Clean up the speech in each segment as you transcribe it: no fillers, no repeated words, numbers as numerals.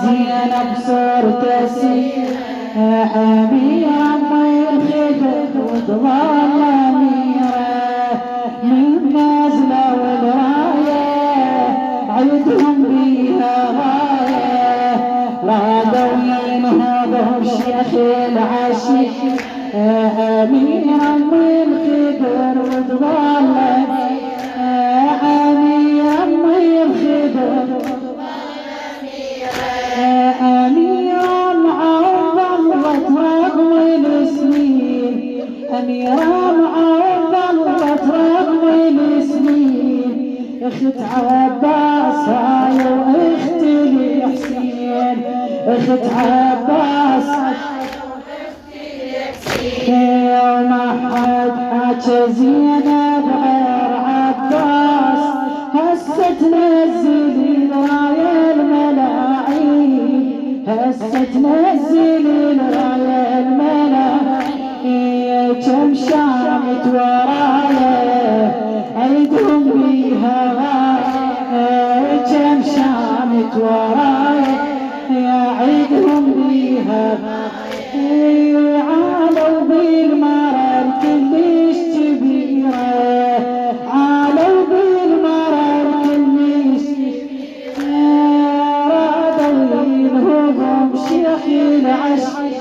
زينب صرت اسير اميرة من الخدر وتظل اميرة من نازلة والراية عيدهم بيها غاية رادوا ينهضوا بشيخ العشيق اميرة من الخدر وتظل اميرة من الخدر أميرة معظمت رغم السنين أميرة معظمت رغم السنين أخت عباس هاي وأخت الحسين أخت عباس يوم أحد حكى زينب غير عباس هسه تنزلي راية الملاعين هسه تنزلي راية الملاعين كم شامت ورايا عيدهم بيها غاية كم شامت ورايا يا عيدهم بيها عالوا بالمرر كلش كبيرة عالوا بالمرر كلش رادوا ينهضوا بشيخ العشيق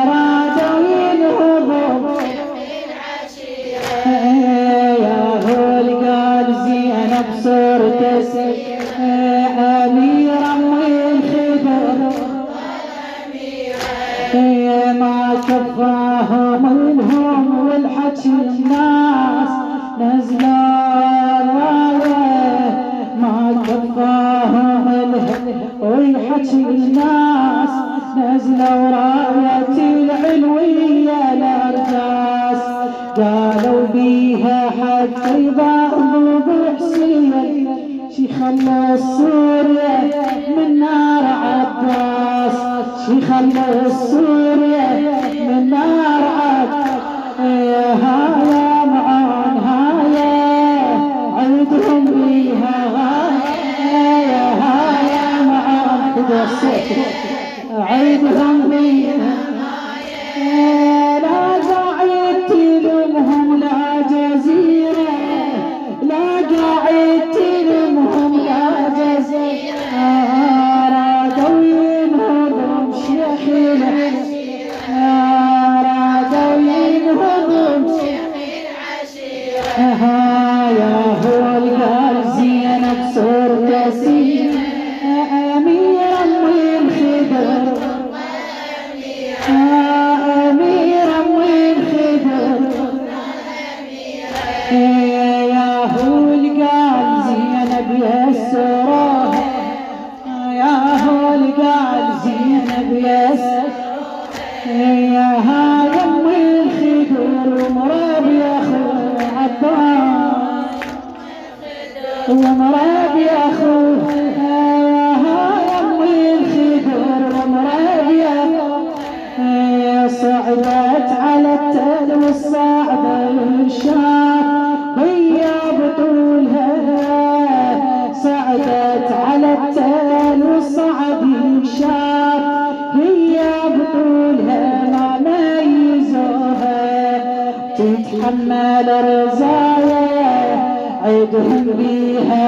رادوا ينهضوا يا هول قال زينب صرت اسير اميرة من الخدر ما كفاهم منهم والحكي الناس نزلوا الراية ما كفاهم والحكي الناس نزلوا راية العلوية الأرجاس قالوا بيها حتى يضربوا بحسين شي خلى سوريا من نار عباس شي خلى سوريا من نار عباس هايا معان هايا عيدهم بيها هايا هايا معان كده الصوت عيدهم بيها لا قاعد تلمهم لا جزيرة لا قاعد تلمهم لا جزيرة رادوا ينهضوا بشيخ العشيرة رادوا ينهضوا بشيخ العشيرة يا هول قال زينب صرت اسير اميرة من الخدر اميرة من الخدر يا هول قال زينب يسرها يا هول قال زينب يسرها يا هاي ام الخدر ومراب يا اخو عباس ومراب يا اخو يا هاي ام الخدر ومراب يا اخو صعدت على التل والصعدة الشام هي بطولها صعدت على التل والصعد الشام هي بطولها ما ميزوها تتحمل رزايا عيدهم بيها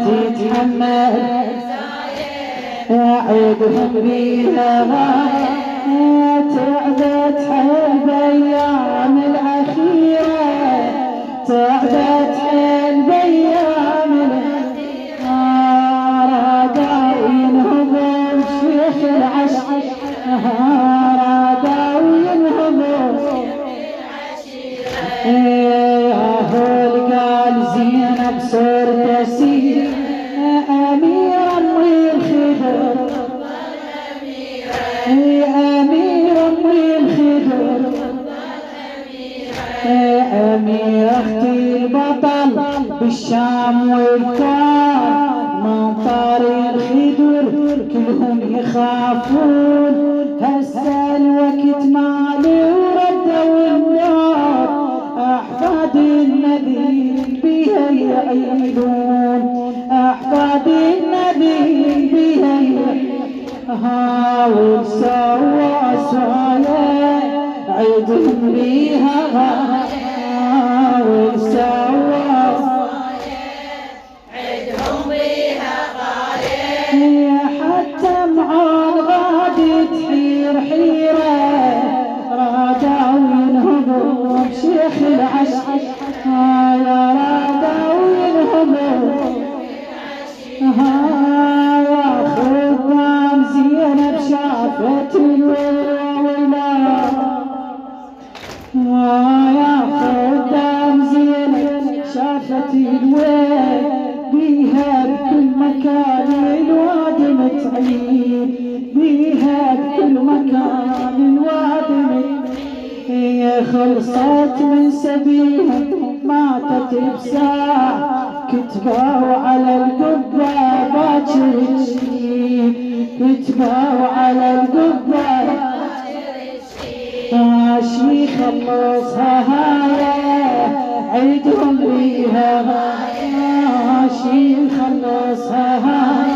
تتحمل عيدهم بيها تعبت حيل بأيام الأخيرة تعبت حيل بأيام الأخيرة رادوا ينهضوا بشيخ العشيق رادوا ينهضوا يا هول قال زينب صرت اسير اميرة من الخدر اميرة من الخدر اميرة اختي البطل بالشام والكار منطار الخدر كلهم يخافون هسه الوقت مالي وردوا النار احفاد النبي بها يعيدون احفاد النبي هاول سوا سوايا عيدهم بيها هاول سوا عيدهم بيها غاية حتى مع الغادي تحير حيرة رادوا ينهضوا بشيخ العش يا رادوا ينهضوا يا خدام زينب شافت الويلة يا خدام زينب شافت الويل بيها بكل مكان الوادي متعين بيها بكل مكان الوادي متعين خلصت من سبيلها ماتت بساعة كتبوا على القبة باكر الشيب كتبوا على القبة ماشي خلصها هاي عيدهم بيها ماشي خلصها هاي